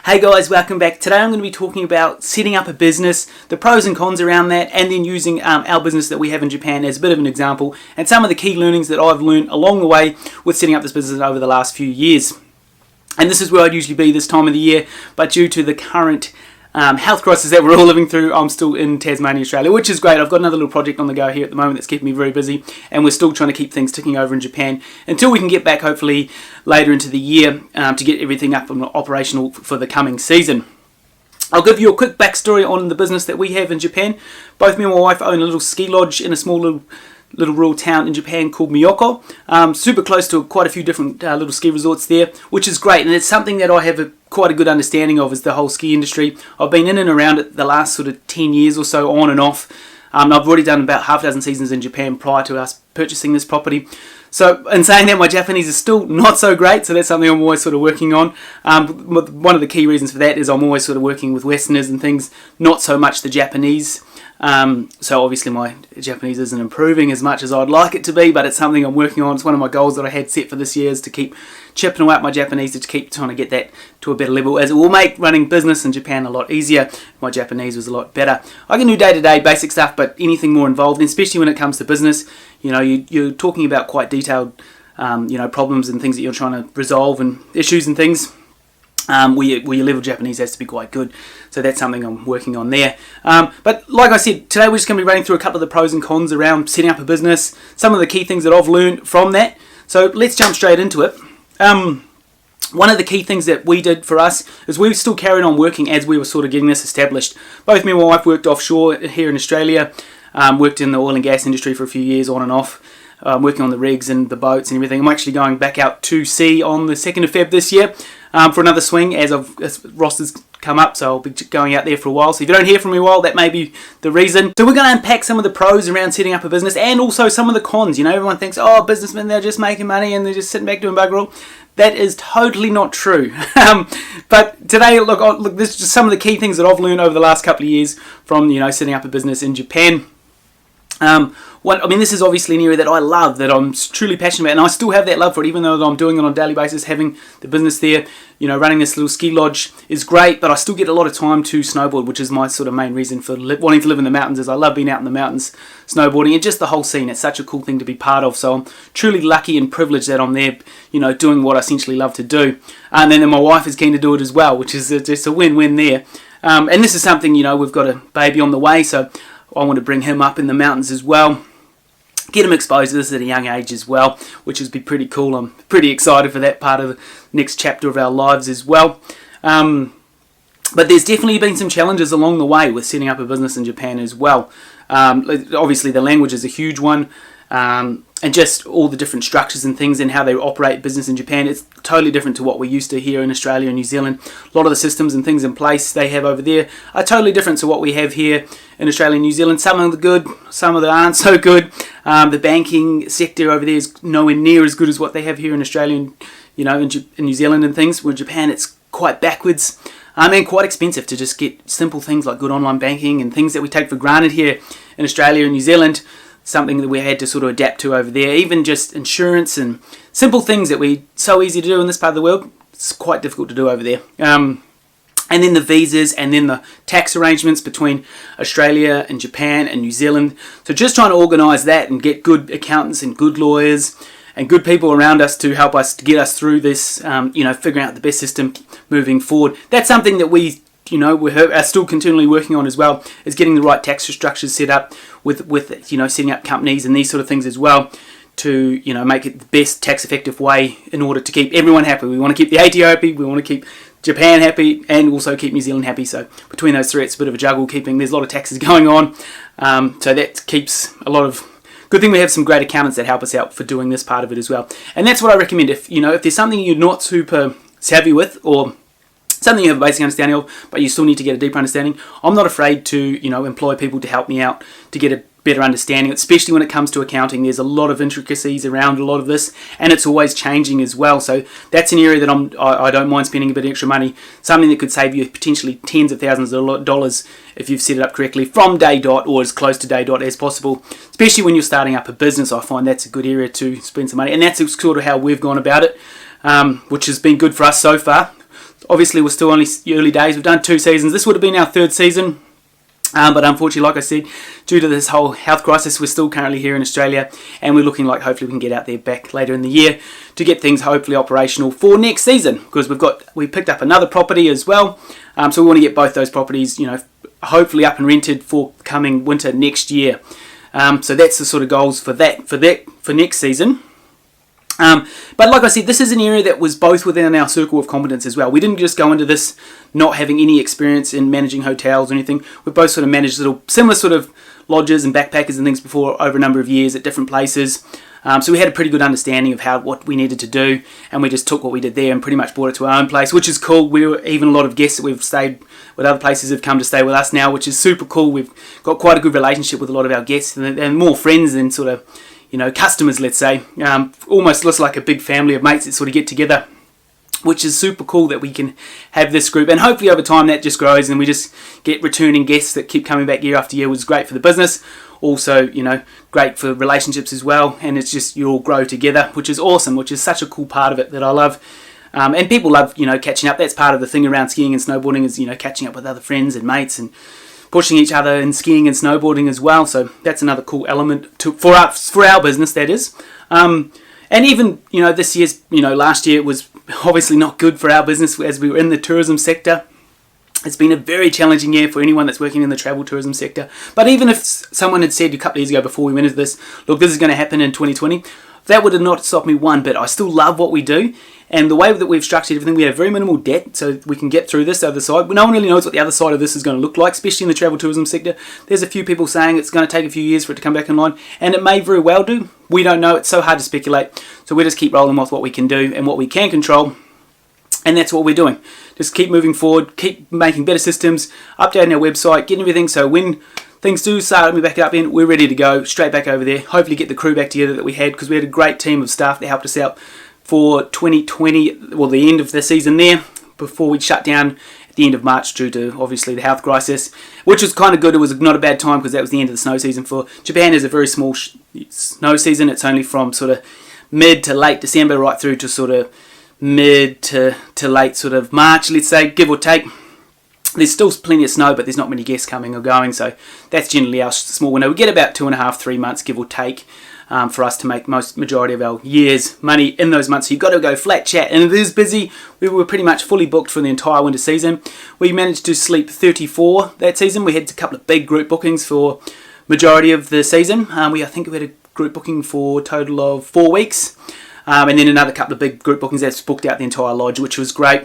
Hey guys, welcome back. Today I'm going to be talking about setting up a business, the pros and cons around that, and then using our business that we have in Japan as a bit of an example, and some of the key learnings that I've learned along the way with setting up this business over the last few years. And this is where I'd usually be this time of the year, but due to the current health crisis that we're all living through, I'm still in Tasmania, Australia, which is great. I've got another little project on the go here at the moment that's keeping me very busy, and we're still trying to keep things ticking over in Japan until we can get back, hopefully, later into the year to get everything up and operational for the coming season. I'll give you a quick backstory on the business that we have in Japan. Both me and my wife own a little ski lodge in a small little rural town in Japan called Myoko. Super close to quite a few different little ski resorts there, which is great, and it's something that I have quite a good understanding of, is the whole ski industry. I've been in and around it the last sort of 10 years or so, on and off. I've already done about half a dozen seasons in Japan prior to us purchasing this property. So, in saying that, my Japanese is still not so great, so that's something I'm always sort of working on. One of the key reasons for that is I'm always sort of working with Westerners and things, not so much the Japanese. So obviously my Japanese isn't improving as much as I'd like it to be, but it's something I'm working on. It's one of my goals that I had set for this year, is to keep chipping away at my Japanese, to keep trying to get that to a better level, as it will make running business in Japan a lot easier. My Japanese was a lot better. I can do day-to-day basic stuff, but anything more involved, and especially when it comes to business, you know, you're talking about quite detailed, problems and things that you're trying to resolve, and issues and things. Where your level of Japanese has to be quite good. So that's something I'm working on there. But like I said, today we're just going to be running through a couple of the pros and cons around setting up a business, some of the key things that I've learned from that. So let's jump straight into it. One of the key things that we did for us is we still carried on working as we were sort of getting this established. Both me and my wife worked offshore here in Australia, worked in the oil and gas industry for a few years on and off. Working on the rigs and the boats and everything. I'm actually going back out to sea on the 2nd of Feb this year for another swing as rosters come up, so I'll be going out there for a while. So if you don't hear from me a while, that may be the reason. So we're going to unpack some of the pros around setting up a business, and also some of the cons. You know, everyone thinks, oh, businessmen, they're just making money and they're just sitting back doing bugger all. That is totally not true. But today, look, this is just some of the key things that I've learned over the last couple of years from, setting up a business in Japan. This is obviously an area that I love, that I'm truly passionate about, and I still have that love for it, even though I'm doing it on a daily basis. Having the business there, running this little ski lodge is great, but I still get a lot of time to snowboard, which is my sort of main reason for wanting to live in the mountains, is I love being out in the mountains, snowboarding, and just the whole scene. It's such a cool thing to be part of, so I'm truly lucky and privileged that I'm there, doing what I essentially love to do. And then my wife is keen to do it as well, which is just a win-win there. And this is something, we've got a baby on the way, so I want to bring him up in the mountains as well. Get him exposed to this at a young age as well, which would be pretty cool. I'm pretty excited for that part of the next chapter of our lives as well. But there's definitely been some challenges along the way with setting up a business in Japan as well. Obviously the language is a huge one. And just all the different structures and things and how they operate business in Japan, it's totally different to what we're used to here in Australia and New Zealand. A lot of the systems and things in place they have over there are totally different to what we have here in Australia and New Zealand. Some of them are good, some of them aren't so good. The banking sector over there is nowhere near as good as what they have here in Australia and in New Zealand and things. Where Japan, it's quite backwards. And quite expensive to just get simple things like good online banking and things that we take for granted here in Australia and New Zealand. Something that we had to sort of adapt to over there. Even just insurance and simple things that we so easy to do in this part of the world, it's quite difficult to do over there. And then the visas, and then the tax arrangements between Australia and Japan and New Zealand. So just trying to organise that and get good accountants and good lawyers and good people around us to help us to get us through this, figuring out the best system moving forward. That's something that we are still continually working on as well, is getting the right tax structures set up with setting up companies and these sort of things as well to, make it the best tax effective way in order to keep everyone happy. We want to keep the ATO happy, we want to keep Japan happy, and also keep New Zealand happy. So between those three, it's a bit of a juggle there's a lot of taxes going on. So that keeps a lot of... Good thing we have some great accountants that help us out for doing this part of it as well. And that's what I recommend. If there's something you're not super savvy with, or something you have a basic understanding of, but you still need to get a deeper understanding, I'm not afraid to, employ people to help me out to get a better understanding, especially when it comes to accounting. There's a lot of intricacies around a lot of this, and it's always changing as well. So that's an area that I don't mind spending a bit of extra money, something that could save you potentially tens of thousands of dollars if you've set it up correctly from day dot, or as close to day dot as possible, especially when you're starting up a business. I find that's a good area to spend some money, and that's sort of how we've gone about it, which has been good for us so far. Obviously, we're still only early days. We've done 2 seasons. This would have been our 3rd season. But unfortunately, like I said, due to this whole health crisis, we're still currently here in Australia, and we're looking like hopefully we can get out there back later in the year to get things hopefully operational for next season, because we picked up another property as well. So we want to get both those properties, hopefully up and rented for coming winter next year. So that's the sort of goals for next season. But like I said, this is an area that was both within our circle of competence as well. We didn't just go into this not having any experience in managing hotels or anything. We both sort of managed similar sort of lodges and backpackers and things before over a number of years at different places. So we had a pretty good understanding of what we needed to do, and we just took what we did there and pretty much brought it to our own place, which is cool. Even a lot of guests that we've stayed with other places have come to stay with us now, which is super cool. We've got quite a good relationship with a lot of our guests, and they're more friends than sort of customers, let's say. Almost looks like a big family of mates that sort of get together, which is super cool that we can have this group. And hopefully over time that just grows and we just get returning guests that keep coming back year after year, which is great for the business. Also, great for relationships as well. And it's just you all grow together, which is awesome, which is such a cool part of it that I love. And people love, catching up. That's part of the thing around skiing and snowboarding is, catching up with other friends and mates and pushing each other in skiing and snowboarding as well. So that's another cool element for our business, that is. And even, this year's, last year was obviously not good for our business as we were in the tourism sector. It's been a very challenging year for anyone that's working in the travel tourism sector. But even if someone had said a couple of years ago before we went into this, look, this is going to happen in 2020, that would have not stopped me one bit. I still love what we do. And the way that we've structured everything, we have very minimal debt, so we can get through this other side. No one really knows what the other side of this is going to look like, especially in the travel tourism sector. There's a few people saying it's going to take a few years for it to come back online, and it may very well do. We don't know. It's so hard to speculate. So we just keep rolling with what we can do and what we can control, and that's what we're doing. Just keep moving forward, keep making better systems, updating our website, getting everything so when things do start me back up in, we're ready to go straight back over there. Hopefully get the crew back together that we had, because we had a great team of staff that helped us out for 2020, well, the end of the season there, before we shut down at the end of March due to obviously the health crisis, which was kind of good. It was not a bad time because that was the end of the snow season. For Japan is a very small snow season. It's only from sort of mid to late December right through to sort of mid to late sort of March, let's say, give or take. There's still plenty of snow, but there's not many guests coming or going, so that's generally our small window. We get about 2.5, 3 months, give or take, for us to make majority of our year's money in those months. So you've got to go flat chat, and it is busy. We were pretty much fully booked for the entire winter season. We managed to sleep 34 that season. We had a couple of big group bookings for majority of the season. I think we had a group booking for a total of 4 weeks, and then another couple of big group bookings that's booked out the entire lodge, which was great.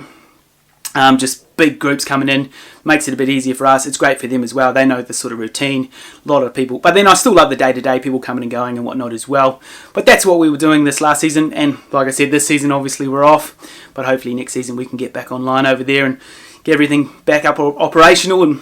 Just big groups coming in makes it a bit easier for us. It's great for them as well. They know the sort of routine, a lot of people. But then I still love the day-to-day people coming and going and whatnot as well. But that's what we were doing this last season. And like I said, this season obviously we're off. But hopefully next season we can get back online over there and get everything back up operational and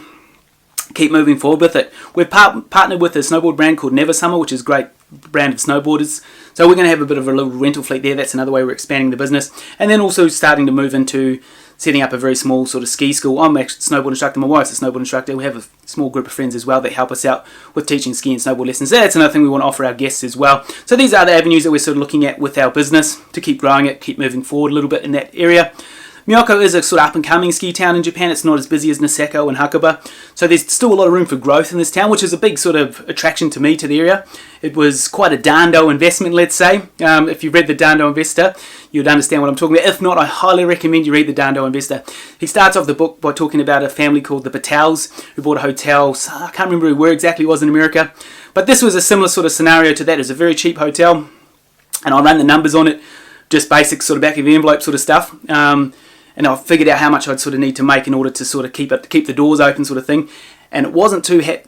keep moving forward with it. We've partnered with a snowboard brand called Never Summer, which is a great brand of snowboarders. So we're going to have a bit of a little rental fleet there. That's another way we're expanding the business. And then also starting to move into setting up a very small sort of ski school. I'm actually a snowboard instructor. My wife's a snowboard instructor. We have a small group of friends as well that help us out with teaching ski and snowboard lessons. That's another thing we want to offer our guests as well. So these are the avenues that we're sort of looking at with our business to keep growing it, keep moving forward a little bit in that area. Myoko is a sort of up-and-coming ski town in Japan. It's not as busy as Niseko and Hakuba. So there's still a lot of room for growth in this town, which is a big sort of attraction to me to the area. It was quite a Dando investment, let's say. If you've read the Dando Investor, you'd understand what I'm talking about. If not, I highly recommend you read the Dando Investor. He starts off the book by talking about a family called the Patels who bought a hotel. I can't remember where exactly it was in America. But this was a similar sort of scenario to that. It was a very cheap hotel. And I ran the numbers on it, just basic sort of back of the envelope sort of stuff. And I figured out how much I'd sort of need to make in order to sort of keep the doors open sort of thing. And it wasn't too hard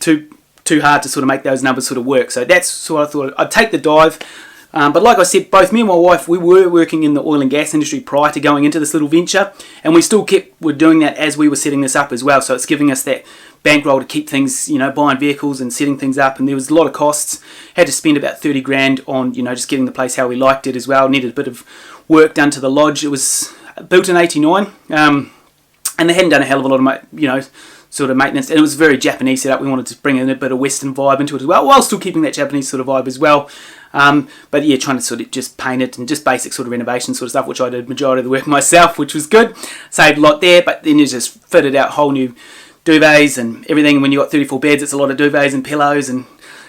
to sort of make those numbers sort of work. So that's what I thought. I'd take the dive. But like I said, both me and my wife, we were working in the oil and gas industry prior to going into this little venture. And we still were doing that as we were setting this up as well. So it's giving us that bankroll to keep things, buying vehicles and setting things up. And there was a lot of costs. Had to spend about 30 grand on, just getting the place how we liked it as well. Needed a bit of work done to the lodge. It was built in 89, and they hadn't done a hell of a lot of, sort of maintenance, and it was a very Japanese setup. We wanted to bring in a bit of Western vibe into it as well, while still keeping that Japanese sort of vibe as well. But yeah, trying to sort of just paint it and just basic sort of renovation sort of stuff, which I did majority of the work myself, which was good. Saved a lot there, but then you just fitted out whole new duvets and everything. And when you've got 34 beds, it's a lot of duvets and pillows and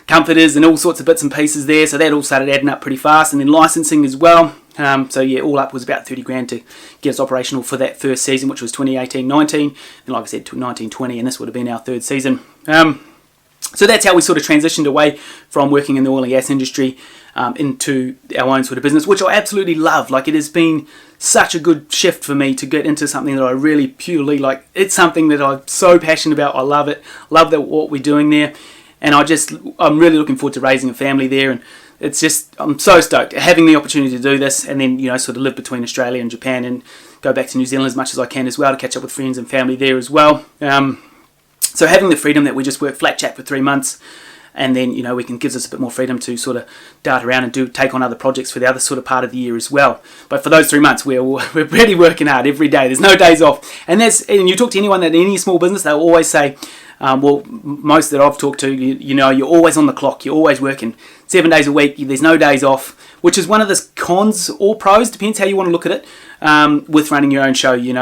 comforters and all sorts of bits and pieces there. So that all started adding up pretty fast. And then licensing as well. So yeah, all up was about 30 grand to get us operational for that first season, which was 2018-19. And like I said, 19-20, and this would have been our third season. So that's how we sort of transitioned away from working in the oil and gas industry into our own sort of business, which I absolutely love. Like, it has been such a good shift for me to get into something that I really purely like. It's something that I'm so passionate about. I love it. Love what we're doing there. And I'm really looking forward to raising a family there. And it's just, I'm so stoked having the opportunity to do this, and then, sort of live between Australia and Japan and go back to New Zealand as much as I can as well, to catch up with friends and family there as well. So having the freedom that we just work flat chat for 3 months, and then, we can gives us a bit more freedom to sort of dart around and take on other projects for the other sort of part of the year as well. But for those 3 months, we're really working hard every day. There's no days off. And you talk to anyone that in any small business, they'll always say, most that I've talked to, you're always on the clock. You're always working 7 days a week. There's no days off, which is one of the cons or pros, depends how you want to look at it, with running your own show. You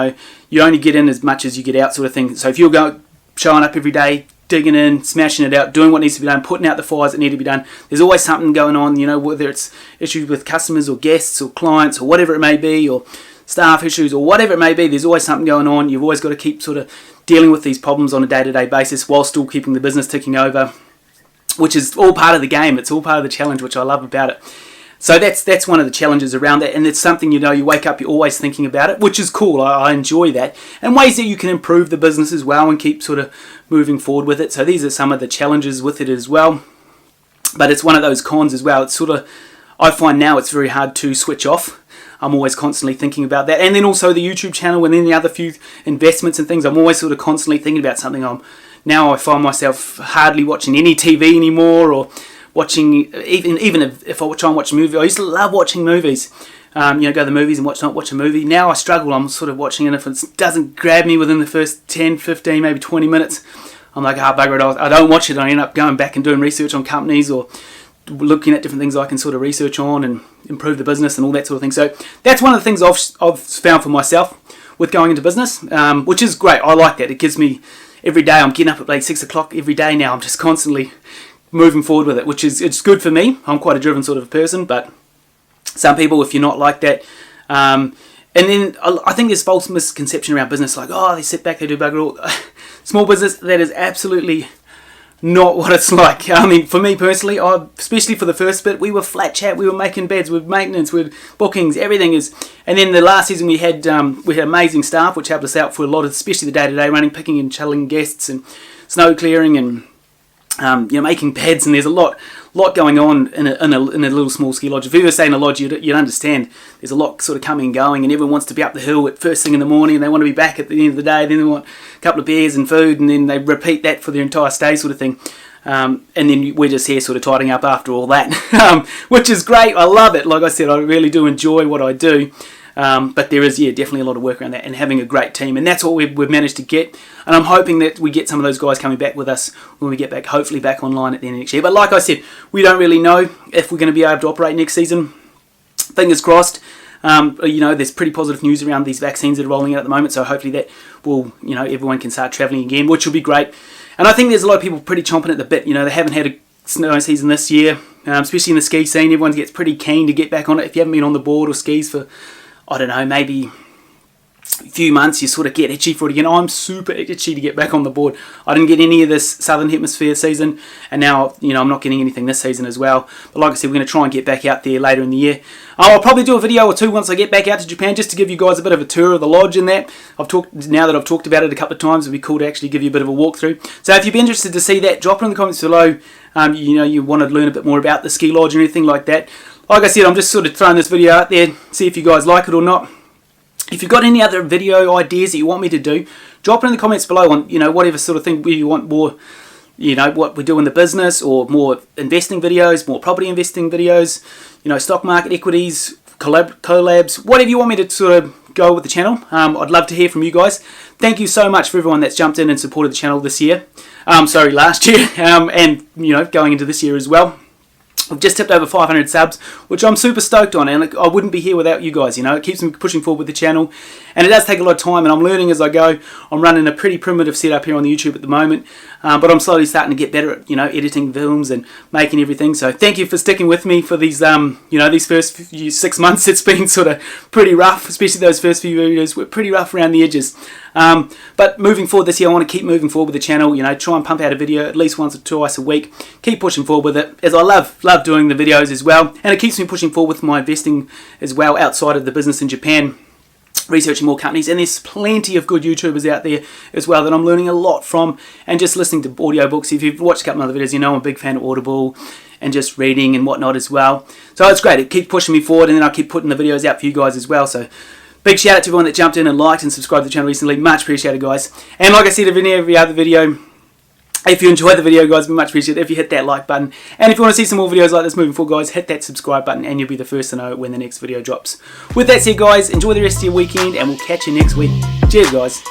only get in as much as you get out, sort of thing. So if you're showing up every day, digging in, smashing it out, doing what needs to be done, putting out the fires that need to be done, there's always something going on, whether it's issues with customers or guests or clients or whatever it may be, or staff issues or whatever it may be. There's always something going on. You've always got to keep sort of dealing with these problems on a day-to-day basis while still keeping the business ticking over, which is all part of the game. It's all part of the challenge, which I love about it. So that's one of the challenges around that, and it's something, you wake up, you're always thinking about it, which is cool. I enjoy that, and ways that you can improve the business as well and keep sort of moving forward with it. So these are some of the challenges with it as well, but it's one of those cons as well. It's sort of, I find now it's very hard to switch off. I'm always constantly thinking about that, and then also the YouTube channel and then the other few investments and things. I'm always sort of constantly thinking about something. Now I find myself hardly watching any TV anymore, or watching, even if I try and watch a movie. I used to love watching movies, go to the movies and watch a movie. Now I struggle. I'm sort of watching, and if it doesn't grab me within the first 10, 15, maybe 20 minutes, I'm like, bugger it, I don't watch it. I end up going back and doing research on companies, or looking at different things I can sort of research on and improve the business and all that sort of thing. So that's one of the things I've found for myself with going into business, which is great. I like that. It gives me, every day I'm getting up at like 6 o'clock every day now. I'm just constantly moving forward with it, which is, it's good for me. I'm quite a driven sort of person, but some people, if you're not like that, and then I think there's false misconception around business, like, they sit back, they do bugger all. Small business, that is absolutely not what it's like. I mean, for me personally, especially for the first bit, we were flat chat, we were making beds, with maintenance, with bookings, everything is. And then the last season we had amazing staff, which helped us out for a lot of, especially the day-to-day running, picking and shuttling guests and snow clearing and making beds, and there's a lot going on in a little small ski lodge. If you were staying in a lodge, you'd understand there's a lot sort of coming and going, and everyone wants to be up the hill at first thing in the morning, and they want to be back at the end of the day. Then they want a couple of beers and food, and then they repeat that for their entire stay, sort of thing. And then we're just here sort of tidying up after all that, which is great. I love it. Like I said, I really do enjoy what I do. But there is, definitely a lot of work around that, and having a great team, and that's what we've managed to get. And I'm hoping that we get some of those guys coming back with us when we get back, hopefully back online at the end of next year. But like I said, we don't really know if we're going to be able to operate next season. Fingers crossed. There's pretty positive news around these vaccines that are rolling out at the moment, so hopefully that will, everyone can start travelling again, which will be great. And I think there's a lot of people pretty chomping at the bit. They haven't had a snow season this year, especially in the ski scene. Everyone gets pretty keen to get back on it. If you haven't been on the board or skis for, I don't know, maybe a few months, you sort of get itchy for it again. I'm super itchy to get back on the board. I didn't get any of this Southern Hemisphere season, and now, I'm not getting anything this season as well. But like I said, we're going to try and get back out there later in the year. I'll probably do a video or two once I get back out to Japan, just to give you guys a bit of a tour of the lodge and that. Now that I've talked about it a couple of times, it'd be cool to actually give you a bit of a walkthrough. So if you'd be interested to see that, drop it in the comments below. You want to learn a bit more about the ski lodge or anything like that. Like I said, I'm just sort of throwing this video out there, see if you guys like it or not. If you've got any other video ideas that you want me to do, drop it in the comments below on, whatever sort of thing you want more, what we do in the business, or more investing videos, more property investing videos, stock market equities, collabs, whatever you want me to sort of go with the channel. I'd love to hear from you guys. Thank you so much for everyone that's jumped in and supported the channel this year. Last year, and, going into this year as well. We've just tipped over 500 subs, which I'm super stoked on, and I wouldn't be here without you guys, you know. It keeps me pushing forward with the channel, and it does take a lot of time, and I'm learning as I go. I'm running a pretty primitive setup here on the YouTube at the moment, but I'm slowly starting to get better at, you know, editing films and making everything. So thank you for sticking with me for these, you know, these first 6 months. It's been sort of pretty rough, especially those first few videos were pretty rough around the edges. But moving forward this year, I want to keep moving forward with the channel, you know, try and pump out a video at least once or twice a week, keep pushing forward with it, as I love doing the videos as well, and it keeps me pushing forward with my investing as well outside of the business in Japan, researching more companies, and there's plenty of good YouTubers out there as well that I'm learning a lot from, and just listening to audiobooks. If you've watched a couple of other videos, you know I'm a big fan of Audible and just reading and whatnot as well. So it's great, it keeps pushing me forward, and then I keep putting the videos out for you guys as well. So big shout out to everyone that jumped in and liked and subscribed to the channel recently. Much appreciated, guys. And like I said in every other video, if you enjoyed the video, guys, we much appreciate it if you hit that like button. And if you want to see some more videos like this moving forward, guys, hit that subscribe button and you'll be the first to know when the next video drops. With that said, guys, enjoy the rest of your weekend and we'll catch you next week. Cheers, guys.